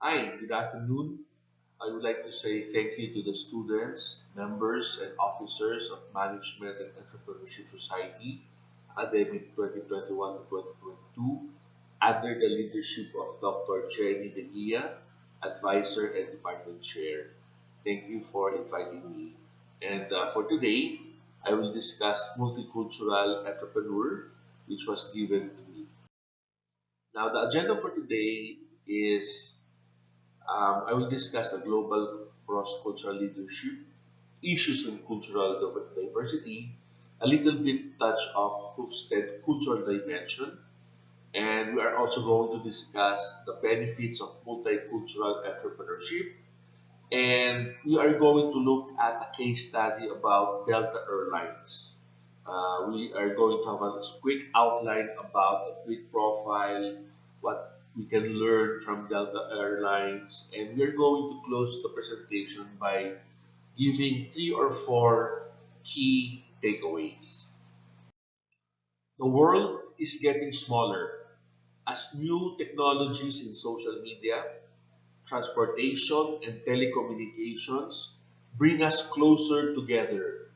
Hi, good afternoon. I would like to say thank you to the students, members, and officers of Management and Entrepreneurship Society, Academic 2021 to 2022, under the leadership of Dr. Jenny De Gia, Advisor and Department Chair. Thank you for inviting me. And for today, I will discuss Multicultural Entrepreneur, which was given to me. Now, the agenda for today is I will discuss the global cross-cultural leadership, issues in cultural diversity, a little bit touch of Hofstede cultural dimension, and we are also going to discuss the benefits of multicultural entrepreneurship. And we are going to look at a case study about Delta Airlines. We are going to have a quick outline about a quick profile, what we can learn from Delta Airlines, and we're going to close the presentation by giving three or four key takeaways. The world is getting smaller as new technologies in social media, transportation, and telecommunications bring us closer together.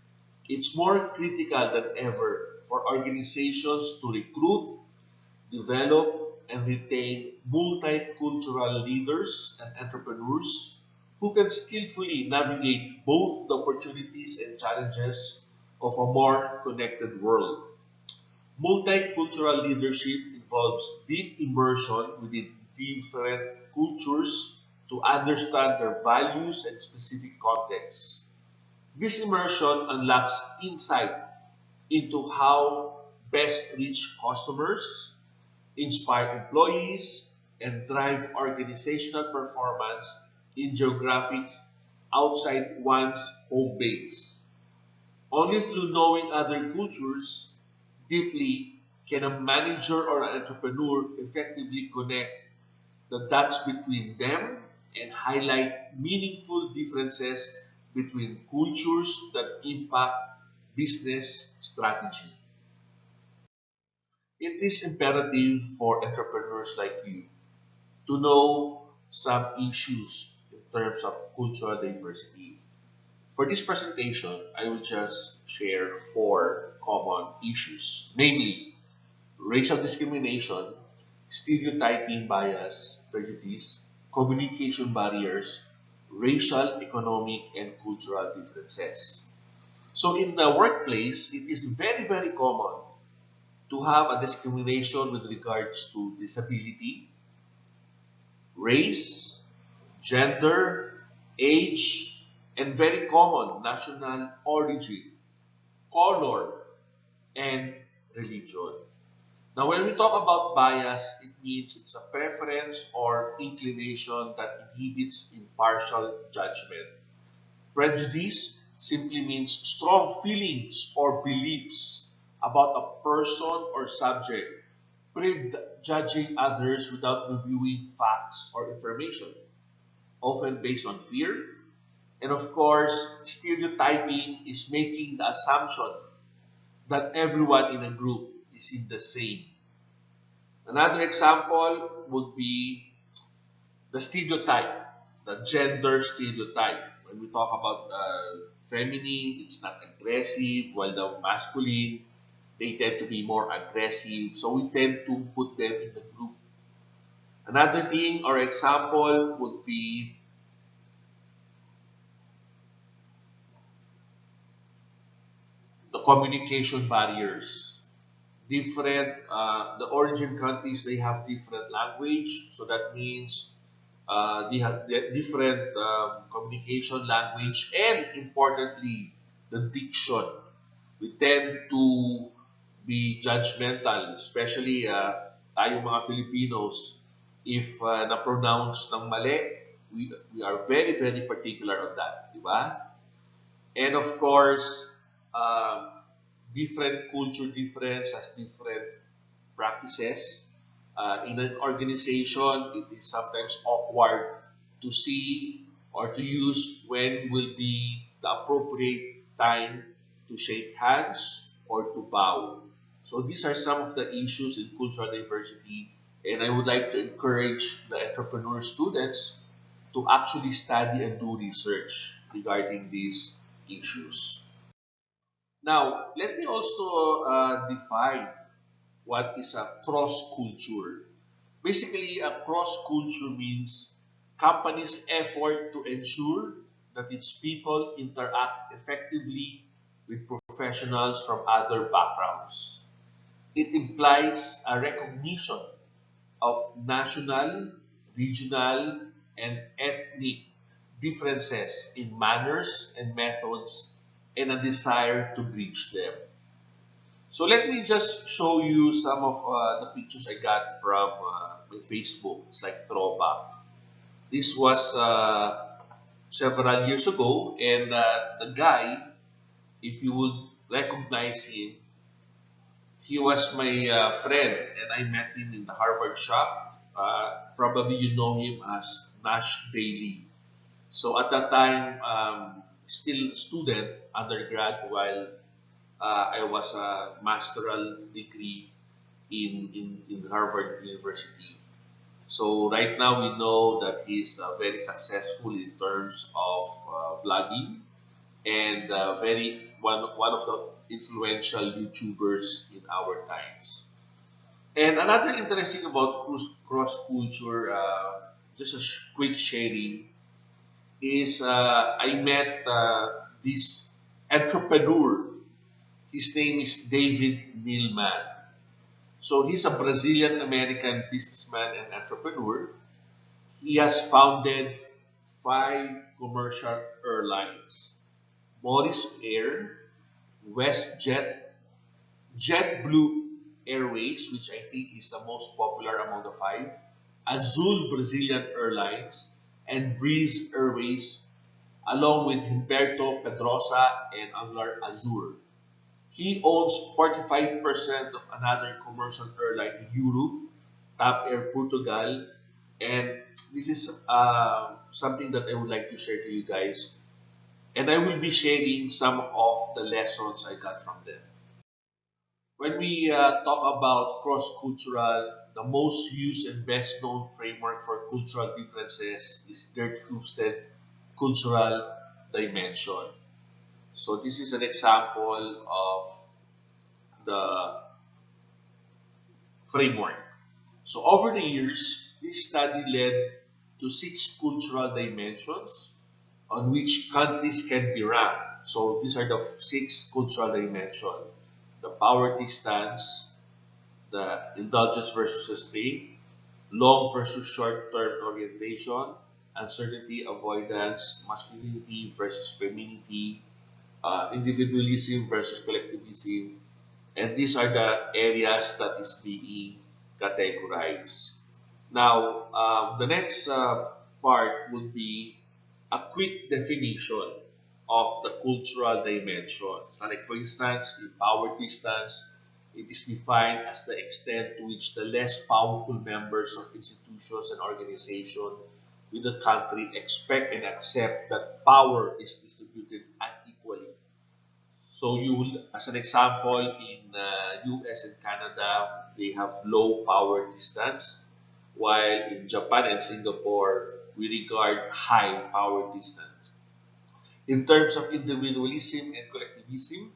It's more critical than ever for organizations to recruit, develop, and retain multicultural leaders and entrepreneurs who can skillfully navigate both the opportunities and challenges of a more connected world. Multicultural leadership involves deep immersion within different cultures to understand their values and specific contexts. This immersion unlocks insight into how best reach customers, inspire employees, and drive organizational performance in geographies outside one's home base. Only through knowing other cultures deeply can a manager or an entrepreneur effectively connect the dots between them and highlight meaningful differences between cultures that impact business strategy. It is imperative for entrepreneurs like you to know some issues in terms of cultural diversity. For this presentation, I will just share four common issues, namely racial discrimination, stereotyping bias, prejudice, communication barriers, racial, economic, and cultural differences. So in the workplace, it is very, very common to have a discrimination with regards to disability, race, gender, age, and very common national origin, color, and religion. Now, when we talk about bias, it means it's a preference or inclination that inhibits impartial judgment. Prejudice simply means strong feelings or beliefs about a person or subject, prejudging others without reviewing facts or information, often based on fear. And of course, stereotyping is making the assumption that everyone in a group is in the same. Another example would be the stereotype, the gender stereotype. When we talk about feminine, it's not aggressive, while the masculine, they tend to be more aggressive. So we tend to put them in the group. Another thing or example would be the communication barriers. The origin countries, they have different language. So that means they have different communication language and importantly, the diction. We tend to be judgmental, especially tayo mga Filipinos. If na-pronounce ng mali, we are very, very particular on that. Di ba? And of course, um, different culture difference has different practices. In an organization, it is sometimes awkward to see or to use when will be the appropriate time to shake hands or to bow. So these are some of the issues in cultural diversity, And I would like to encourage the entrepreneur students to actually study and do research regarding these issues. Now, let me also define what is a cross culture. Basically, a cross culture means companies' effort to ensure that its people interact effectively with professionals from other backgrounds. It implies a recognition of national, regional, and ethnic differences in manners and methods and a desire to bridge them. So let me just show you some of the pictures I got from my Facebook. It's like throwback. This was several years ago, and the guy, if you would recognize him, he was my friend, and I met him in the Harvard shop. Probably you know him as Nash Daly. So at that time, still a student, undergrad, while I was a masteral degree in Harvard University. So right now we know that he's very successful in terms of vlogging and very one of the influential YouTubers in our times. And another interesting about cross culture, just a quick sharing, is I met this entrepreneur. His name is David Neilman. So he's a Brazilian American businessman and entrepreneur. He has founded five commercial airlines: Morris Air, WestJet, JetBlue Airways, which I think is the most popular among the five, Azul Brazilian Airlines, and Breeze Airways, along with Humberto Pedrosa and Anglar Azur. He owns 45% of another commercial airline in Europe, TAP Air Portugal, and this is something that I would like to share to you guys. And I will be sharing some of the lessons I got from them. When we talk about cross-cultural, the most used and best known framework for cultural differences is Gert Hofstede cultural dimension. So this is an example of the framework. So over the years, this study led to six cultural dimensions on which countries can be ranked. So these are the six cultural dimensions: the poverty stance, the indulgence versus restraint, long versus short-term orientation, uncertainty avoidance, masculinity versus femininity, individualism versus collectivism, and these are the areas that is being categorized. Now, the next part would be a quick definition of the cultural dimension. So like for instance, in poverty stance, it is defined as the extent to which the less powerful members of institutions and organizations in the country expect and accept that power is distributed unequally. So you will, as an example, in US and Canada, they have low power distance, while in Japan and Singapore, we regard high power distance. In terms of individualism and collectivism,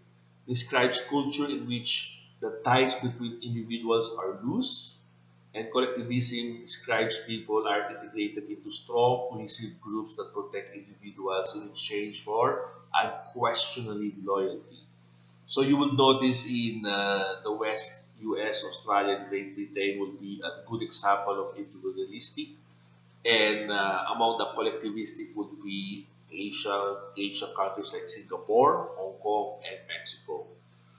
describes culture in which the ties between individuals are loose, and collectivism describes people are integrated into strong, cohesive groups that protect individuals in exchange for unquestionably loyalty. So you will notice in the West, US, Australia, and Great Britain will be a good example of individualistic, and among the collectivistic would be Asia countries like Singapore, Hong Kong, and Mexico.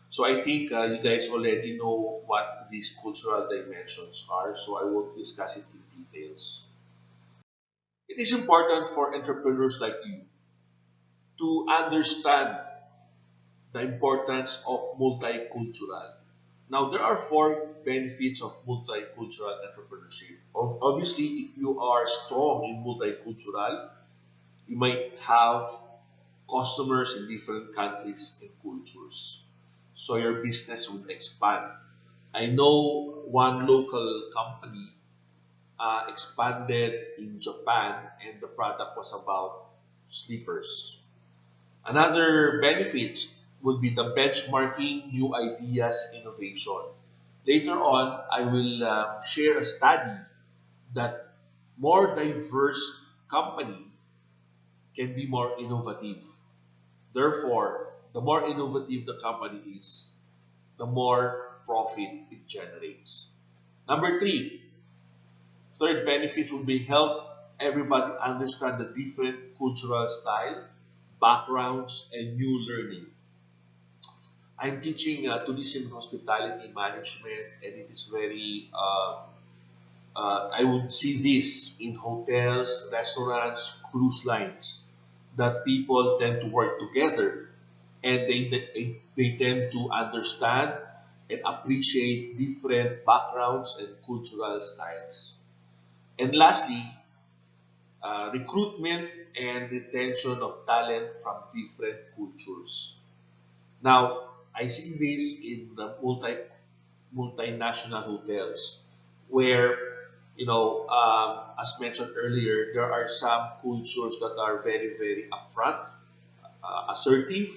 So I think you guys already know what these cultural dimensions are, so I won't discuss it in details. It is important for entrepreneurs like you to understand the importance of multicultural. Now, there are four benefits of multicultural entrepreneurship. Obviously, if you are strong in multicultural, you might have customers in different countries and cultures. So your business would expand. I know one local company expanded in Japan, and the product was about sleepers. Another benefits would be the benchmarking new ideas innovation. Later on, I will share a study that more diverse company can be more innovative. Therefore, the more innovative the company is, the more profit it generates. Number three, third benefit would be help everybody understand the different cultural style, backgrounds, and new learning. I'm teaching tourism hospitality management, and it is very I would see this in hotels, restaurants, cruise lines, that people tend to work together and they tend to understand and appreciate different backgrounds and cultural styles. And lastly, recruitment and retention of talent from different cultures. Now, I see this in the multinational hotels where, as mentioned earlier, there are some cultures that are very, very upfront, assertive,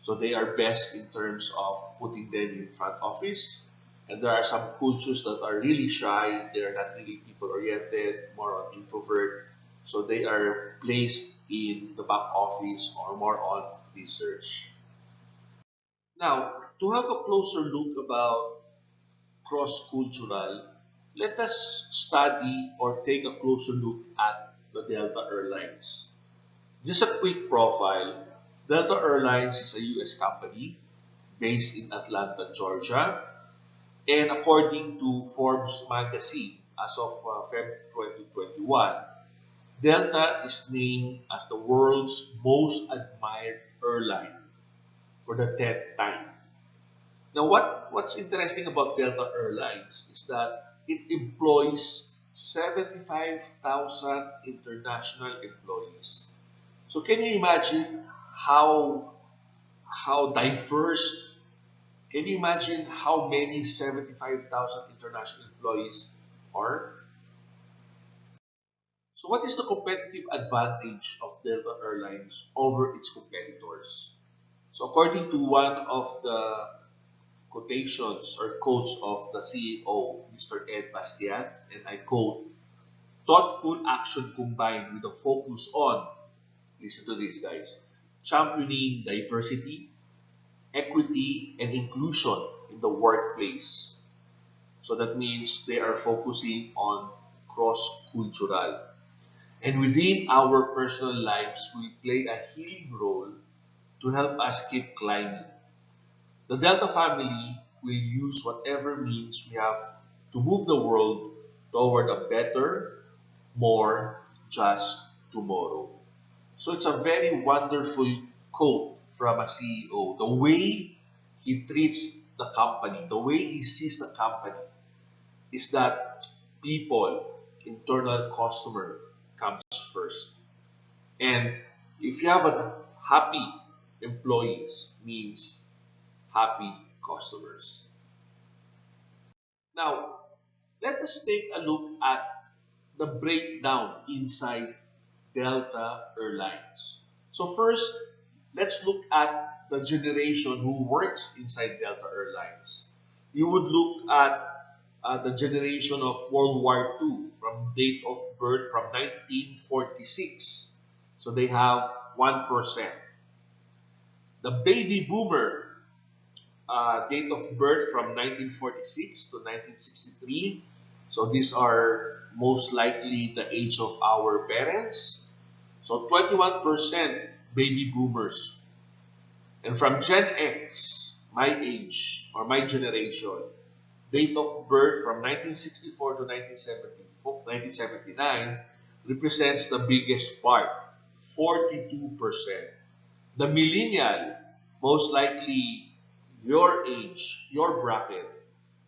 so they are best in terms of putting them in front office. And there are some cultures that are really shy, they are not really people oriented, more on introvert, so they are placed in the back office or more on research. Now, to have a closer look about cross-cultural, let us study or take a closer look at the Delta Airlines. Just a quick profile. Delta Airlines is a US company based in Atlanta, Georgia. And according to Forbes magazine, as of February 2021, Delta is named as the world's most admired airline for the 10th time. Now, what's interesting about Delta Airlines is that it employs 75,000 international employees. So can you imagine how diverse? Can you imagine how many 75,000 international employees are? So what is the competitive advantage of Delta Airlines over its competitors? So according to one of the quotations or quotes of the CEO, Mr. Ed Bastian, and I quote, thoughtful action combined with a focus on, listen to this guys, championing diversity, equity, and inclusion in the workplace. So that means they are focusing on cross-cultural. And within our personal lives, we play a healing role to help us keep climbing. The Delta family will use whatever means we have to move the world toward a better, more just tomorrow. So it's a very wonderful quote from a CEO. The way he treats the company, the way he sees the company is that people, internal customer comes first. And if you have a happy employees means happy customers. Now, let us take a look at the breakdown inside Delta Airlines. So first, let's look at the generation who works inside Delta Airlines. You would look at the generation of World War II from date of birth from 1946. So they have 1%. The baby boomer date of birth from 1946 to 1963. So these are most likely the age of our parents. So 21% baby boomers. And from Gen X, my age or my generation, date of birth from 1964 to 1979 represents the biggest part, 42%. The millennial, most likely your age, your bracket,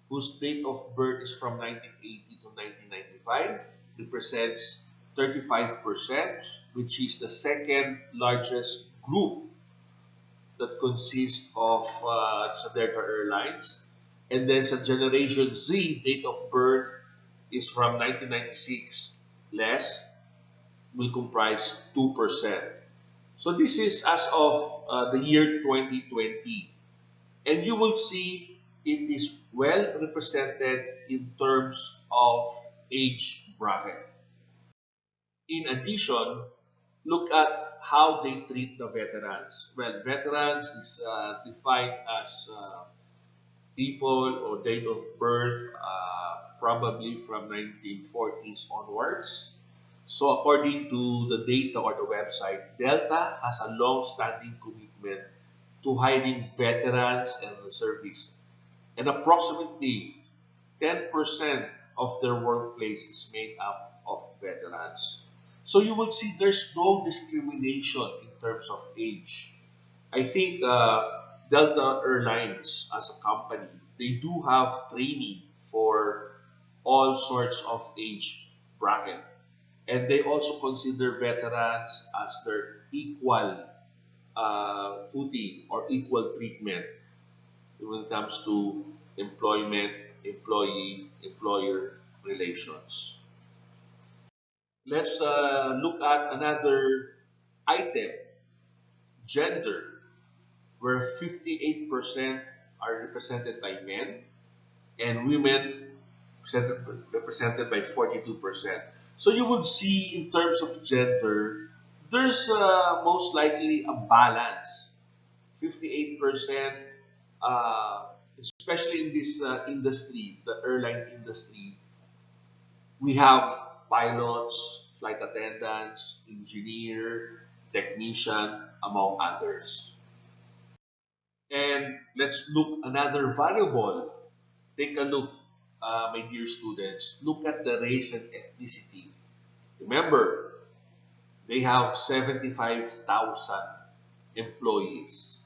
whose date of birth is from 1980 to 1995, represents 35%, which is the second largest group that consists of sa Delta Airlines. And then sa Generation Z, date of birth is from 1996 less will comprise 2%. So this is as of the year 2020. And you will see it is well represented in terms of age bracket. In addition, look at how they treat the veterans. Well, veterans is defined as people or date of birth probably from 1940s onwards. So according to the data or the website, Delta has a long-standing commitment to hiring veterans and reservists. And approximately 10% of their workplace is made up of veterans. So you will see there's no discrimination in terms of age. I think Delta Airlines as a company, they do have training for all sorts of age bracket. And they also consider veterans as their equal footing or equal treatment when it comes to employment, employee, employer relations. Let's look at another item, gender, where 58% are represented by men and women represented by 42%. So you would see in terms of gender, there's most likely a balance. 58%, uh, especially in this industry, the airline industry, we have pilots, flight attendants, engineer, technician, among others. And let's look another variable. Take a look, my dear students. Look at the race and ethnicity. Remember, they have 75,000 employees.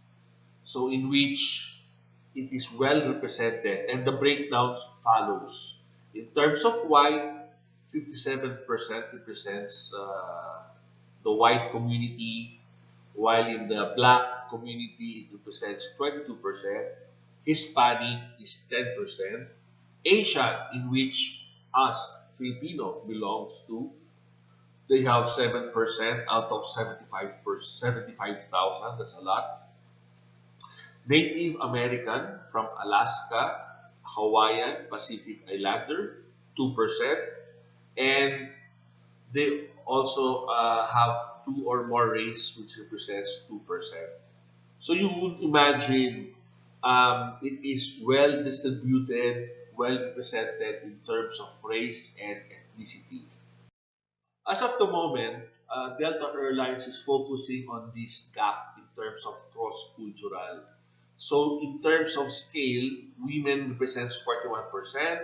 So in which it is well represented and the breakdowns follows. In terms of white, 57% represents the white community, while in the black community it represents 22%, Hispanic is 10%, Asian, in which us Filipino belongs to, they have 7% out of 75,000, that's a lot. Native American from Alaska, Hawaiian, Pacific Islander, 2%. And they also have two or more race, which represents 2%. So you would imagine it is well distributed, well represented in terms of race and ethnicity. As of the moment, Delta Airlines is focusing on this gap in terms of cross-cultural. So in terms of scale, women represents 41%,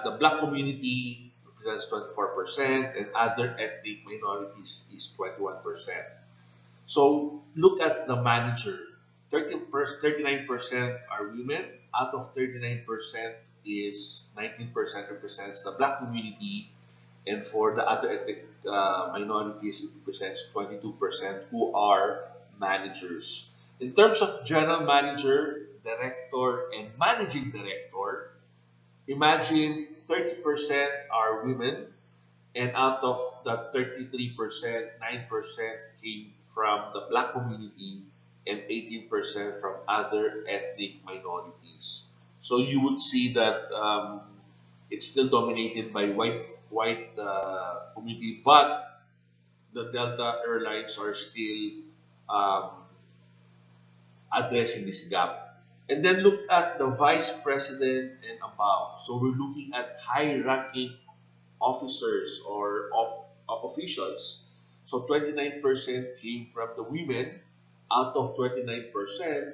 the black community represents 24%, and other ethnic minorities is 21%. So look at the manager. 39% are women. Out of 39% is 19% represents the black community, and for the other ethnic minorities, it represents 22% who are managers. In terms of general manager, director, and managing director, imagine 30% are women, and out of the 33%, 9% came from the black community and 18% from other ethnic minorities. So you would see that it's still dominated by white community, but the Delta Airlines are still um, addressing this gap. And then look at the vice president and above. So we're looking at high-ranking officers or officials. So 29% came from the women. Out of 29%,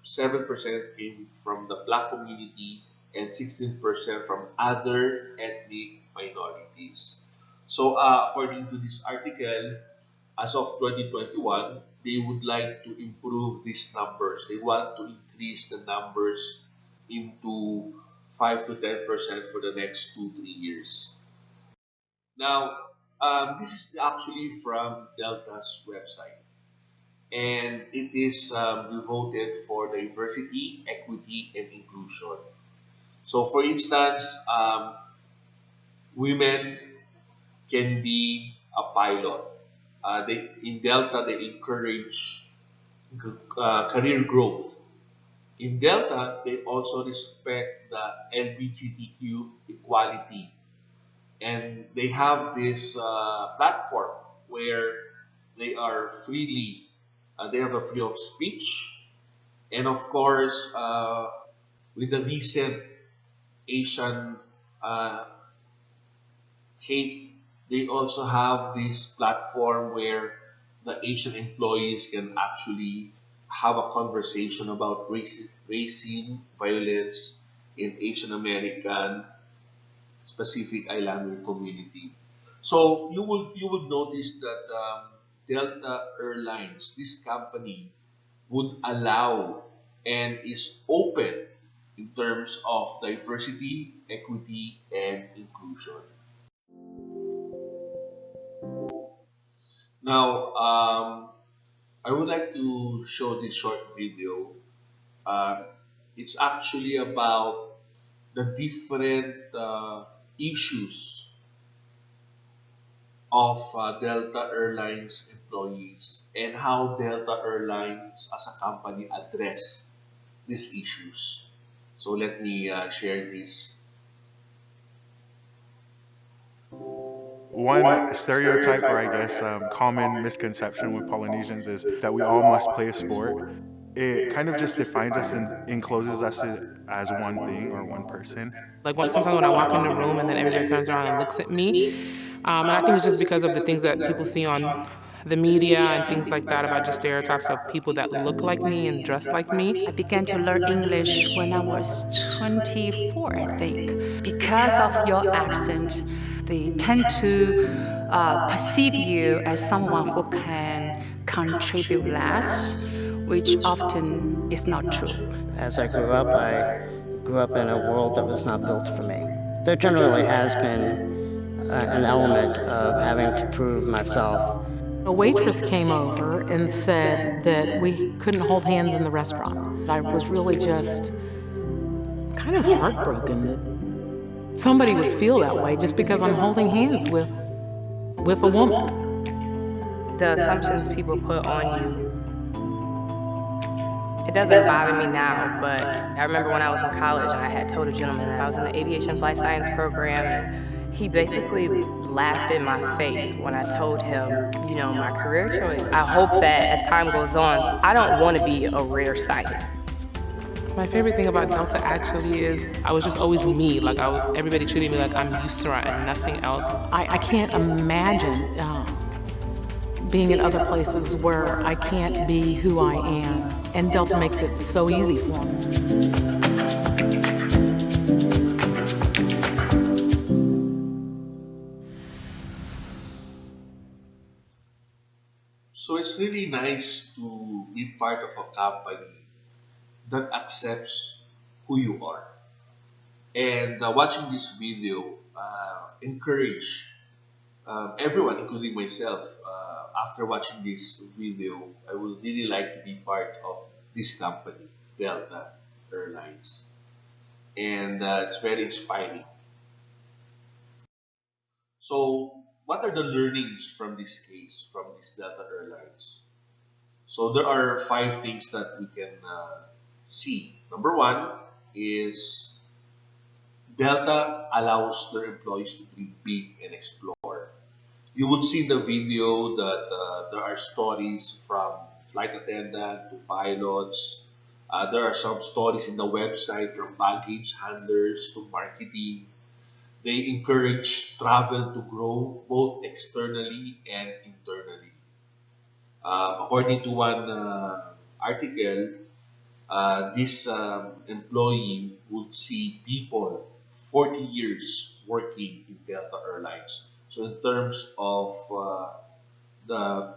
7% came from the black community and 16% from other ethnic minorities. So according to this article, as of 2021, they would like to improve these numbers. They want to increase the numbers into 5 to 10% for the next 2 3 years. Now, this is actually from Delta's website, and it is devoted for diversity, equity, and inclusion. So, for instance, Women can be a pilot. In Delta, they encourage career growth. In Delta, they also respect the LGBTQ equality, and they have this platform where they have a free of speech, and of course, with the recent Asian uh, hate, they also have this platform where the Asian employees can actually have a conversation about racism, violence in Asian American Pacific Islander community. So you would notice that Delta Airlines, this company, would allow and is open in terms of diversity, equity, and inclusion. Now, I would like to show this short video. Uh, it's actually about the different issues of Delta Airlines employees and how Delta Airlines as a company address these issues. So let me share this. One stereotype, or I guess common misconception with Polynesians, is that we all must play a sport. It kind of just defines us and encloses us as one thing or one person. Like sometimes when I walk in the room and then everybody turns around and looks at me, and I think it's just because of the things that people see on the media and things like that about just stereotypes of people that look like me and dress like me. I began to learn English when I was 24, I think. Because of your accent, they tend to perceive you as someone who can contribute less, which often is not true. As I grew up in a world that was not built for me. There generally has been an element of having to prove myself. A waitress came over and said that we couldn't hold hands in the restaurant. I was really just kind of heartbroken that somebody would feel that way just because I'm holding hands with a woman. The assumptions people put on you. It doesn't bother me now, but I remember when I was in college and I had told a gentleman that I was in the aviation flight science program, and he basically laughed in my face when I told him, my career choice. I hope that as time goes on, I don't want to be a rare sight. My favorite thing about Delta actually is I was just always me. Like everybody treated me like I'm Yusra and nothing else. I can't imagine being in other places where I can't be who I am. And Delta makes it so easy for me. So it's really nice to be part of a company that accepts who you are. And watching this video encourage everyone, including myself. After watching this video, I would really like to be part of this company, Delta Airlines, and it's very inspiring. So, what are the learnings from this case, from this Delta Airlines? So, there are five things that we can see. Number one is Delta allows their employees to dream big and explore. You would see in the video that there are stories from flight attendant to pilots. There are some stories in the website from baggage handlers to marketing. They encourage travel to grow both externally and internally. According to one article, this employee would see people 40 years working in Delta Airlines. So in terms of the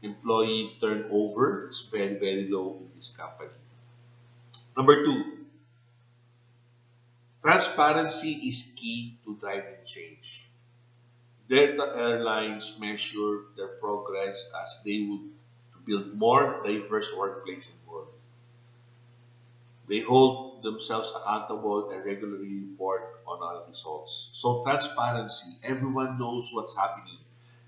employee turnover, it's very, very low in this company. Number two, transparency is key to driving change. Delta Airlines measure their progress as they would to build more diverse workplace in the world. They hold themselves accountable and regularly report on our results. So transparency, everyone knows what's happening.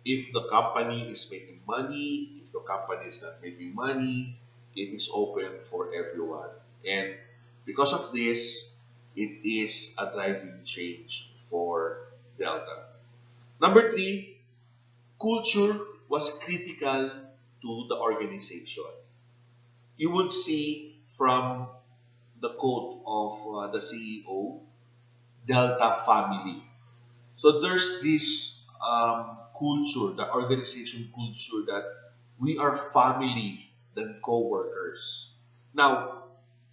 If the company is making money, if the company is not making money, it is open for everyone. And because of this, it is a driving change for Delta. Number three, culture was critical to the organization. You would see from the quote of the CEO, Delta family. So there's this culture, the organization culture that we are family than co-workers. Now,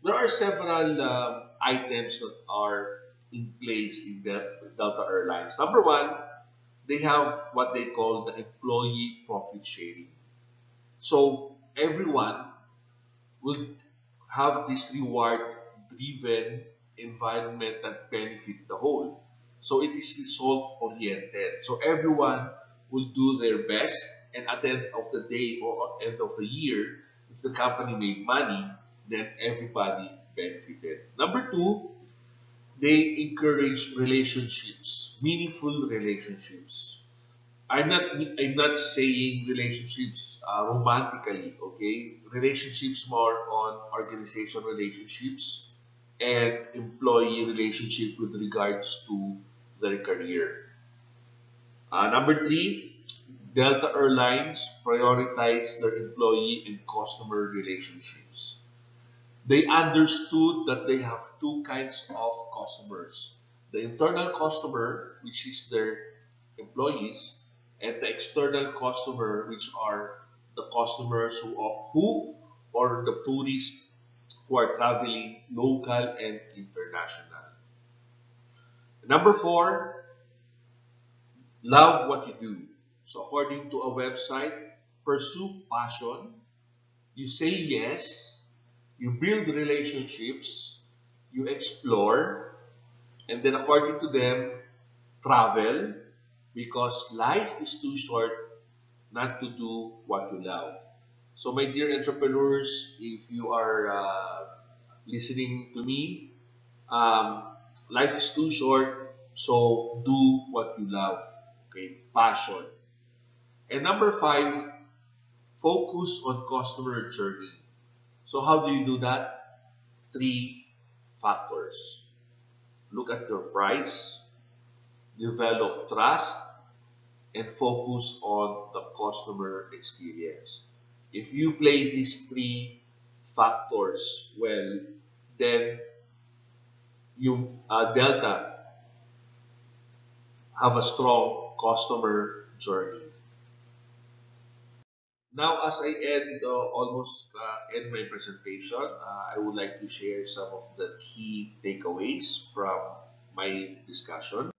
there are several items that are in place in Delta Airlines. Number one, they have what they call the employee profit sharing. So everyone would have this reward driven environment that benefit the whole. So it is result oriented. So everyone will do their best, and at the end of the day or end of the year, if the company made money, then everybody benefited. Number two, they encourage relationships, meaningful relationships. I'm not saying relationships romantically, okay? Relationships more on organization relationships and employee relationship with regards to their career. Number three, Delta Airlines prioritize their employee and customer relationships. They understood that they have two kinds of customers: the internal customer, which is their employees, and the external customer, which are the customers who or the tourists who are traveling local and international. Number four, love what you do. So according to a website, pursue passion, you say yes, you build relationships, you explore, and then according to them, travel, because life is too short not to do what you love. So, my dear entrepreneurs, if you are listening to me, um, life is too short, so do what you love. Okay, passion. And number five, focus on customer journey. So, how do you do that? Three factors: look at your price, develop trust, and focus on the customer experience. If you play these three factors well, then you Delta have a strong customer journey. Now, as I almost end my presentation, I would like to share some of the key takeaways from my discussion.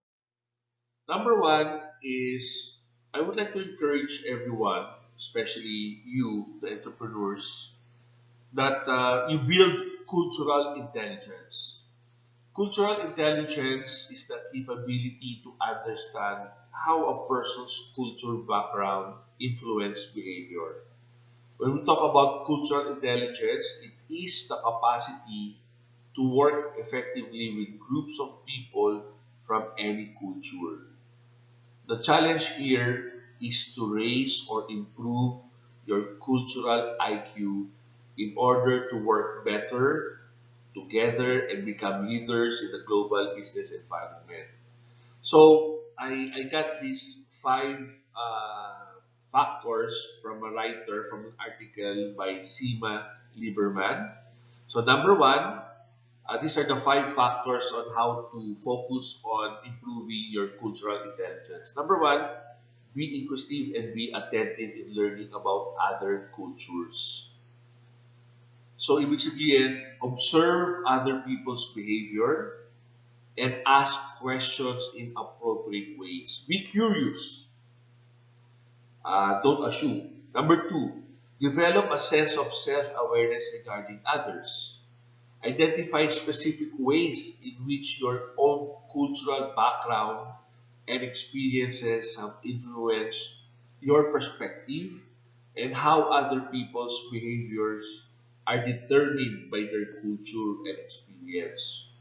Number one is I would like to encourage everyone, especially you, the entrepreneurs, that you build cultural intelligence. Cultural intelligence is the capability to understand how a person's cultural background influence behavior. When we talk about cultural intelligence, it is the capacity to work effectively with groups of people from any culture. The challenge here is to raise or improve your cultural IQ in order to work better together and become leaders in the global business environment. So I got these five factors from a writer from an article by Sima Lieberman. So number one, these are the five factors on how to focus on improving your cultural intelligence. Number one, be inquisitive and be attentive in learning about other cultures. So ibig sabihin, observe other people's behavior and ask questions in appropriate ways. Be curious. Don't assume. Number two, develop a sense of self-awareness regarding others. Identify specific ways in which your own cultural background and experiences have influenced your perspective and how other people's behaviors are determined by their culture and experience.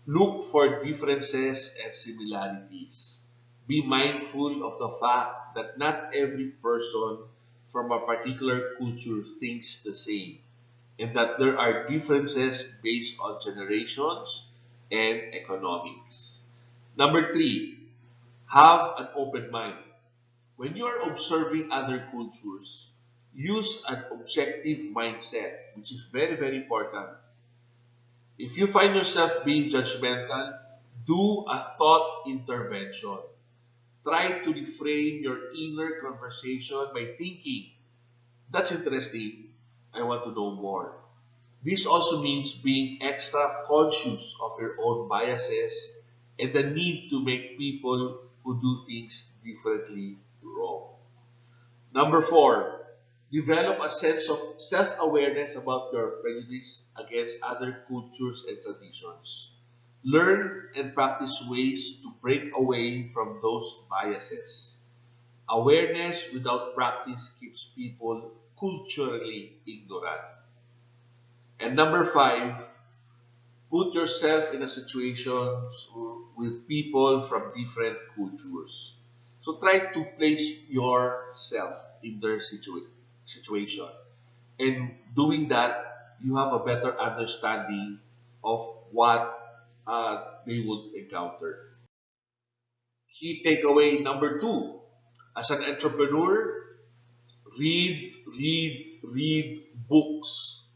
Look for differences and similarities. Be mindful of the fact that not every person from a particular culture thinks the same, and that there are differences based on generations and economics. Number three, have an open mind. When you are observing other cultures, use an objective mindset, which is very, very important. If you find yourself being judgmental, do a thought intervention. Try to reframe your inner conversation by thinking, that's interesting, I want to know more. This also means being extra conscious of your own biases and the need to make people who do things differently wrong. Number four, develop a sense of self awareness about your prejudice against other cultures and traditions. Learn and practice ways to break away from those biases. Awareness without practice keeps people culturally ignorant. And number five, put yourself in a situation with people from different cultures. So try to place yourself in their situation. And doing that, you have a better understanding of what they would encounter. Key takeaway number two, as an entrepreneur, read books.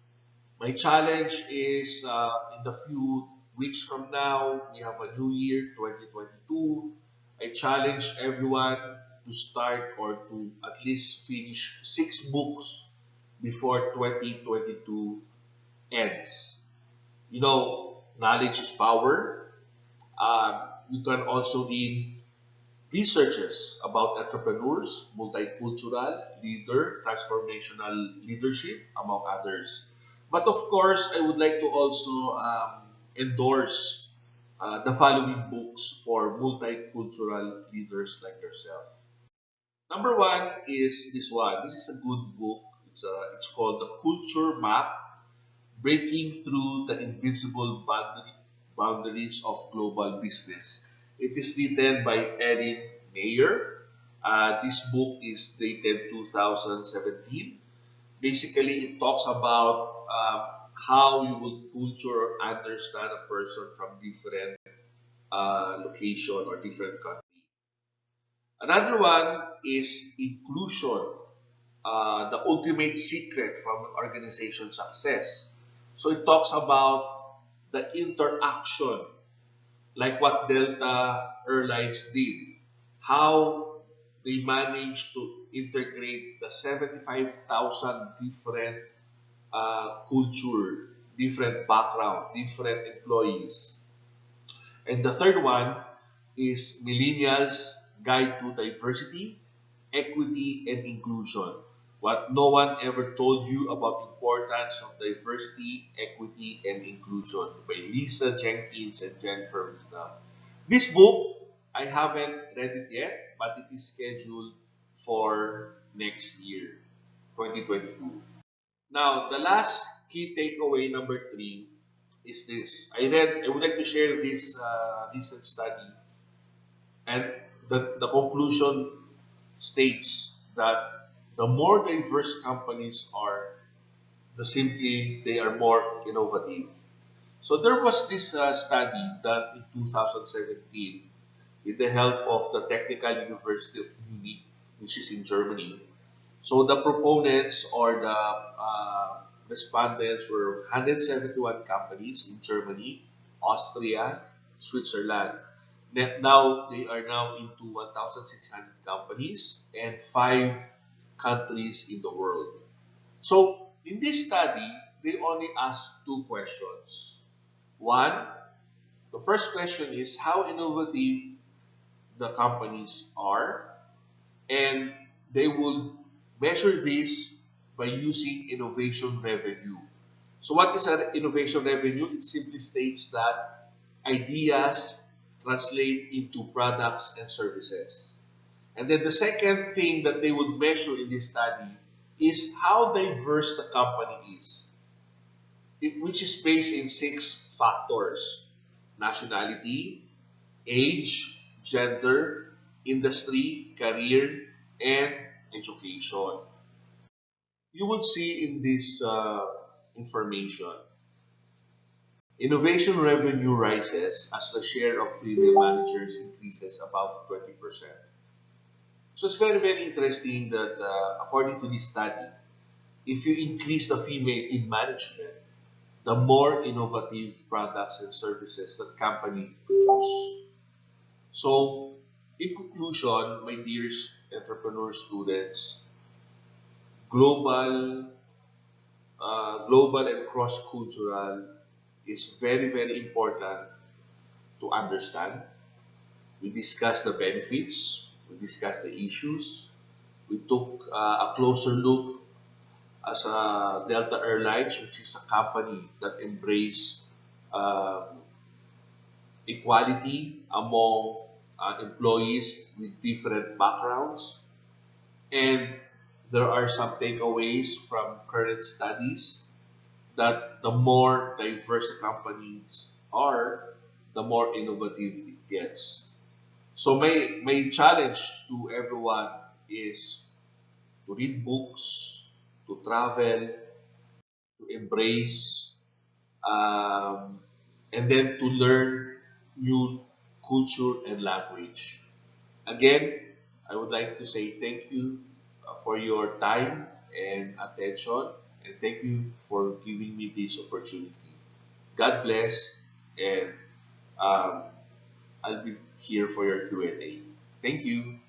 My challenge is in the few weeks from now, we have a new year, 2022. I challenge everyone to start or to at least finish 6 books before 2022 ends. You know, knowledge is power. You can also read researches about entrepreneurs, multicultural, leader, transformational leadership, among others. But of course, I would like to also endorse the following books for multicultural leaders like yourself. Number one is this one. This is a good book. It's called The Culture Map, Breaking Through the Invisible Boundaries of Global Business. It is written by Erin Mayer. This book is dated 2017. Basically, it talks about how you will culture or understand a person from different location or different country. Another one is inclusion, the ultimate secret from organization success. So it talks about the interaction, like what Delta Airlines did, how they managed to integrate the 75,000 different culture, different background, different employees. And the third one is Millennials Guide to Diversity, Equity, and Inclusion. What no one ever told you about importance of diversity, equity, and inclusion by Lisa Jenkins and Jennifer Wisdom. This book, I haven't read it yet, but it is scheduled for next year, 2022. Now, the last key takeaway number three is this. I would like to share this recent study, and the conclusion states that the more diverse companies are, the simply they are more innovative. So there was this study done in 2017 with the help of the Technical University of Munich, which is in Germany. So the proponents or the respondents were 171 companies in Germany, Austria, Switzerland. Now they are now into 1,600 companies and 5 countries in the world. So in this study, they only asked 2 questions. One, the first question is how innovative the companies are, and they will measure this by using innovation revenue. So what is an innovation revenue? It simply states that ideas translate into products and services. And then the second thing that they would measure in this study is how diverse the company is. which is based in six factors: nationality, age, gender, industry, career, and education. You would see in this information, innovation revenue rises as the share of female managers increases above 20%. So it's very, very interesting that according to this study, if you increase the female in management, the more innovative products and services that company produce. So, in conclusion, my dear entrepreneur students, global, global and cross-cultural is very, very important to understand. We discussed the benefits, we discussed the issues, we took a closer look as a Delta Airlines, which is a company that embrace um, equality among employees with different backgrounds. And there are some takeaways from current studies that the more diverse the companies are, the more innovative it gets. So my challenge to everyone is to read books, to travel, to embrace, um, and then to learn new culture and language. Again, I would like to say thank you for your time and attention, and thank you for giving me this opportunity. God bless, and um, I'll be here for your Q&A. Thank you.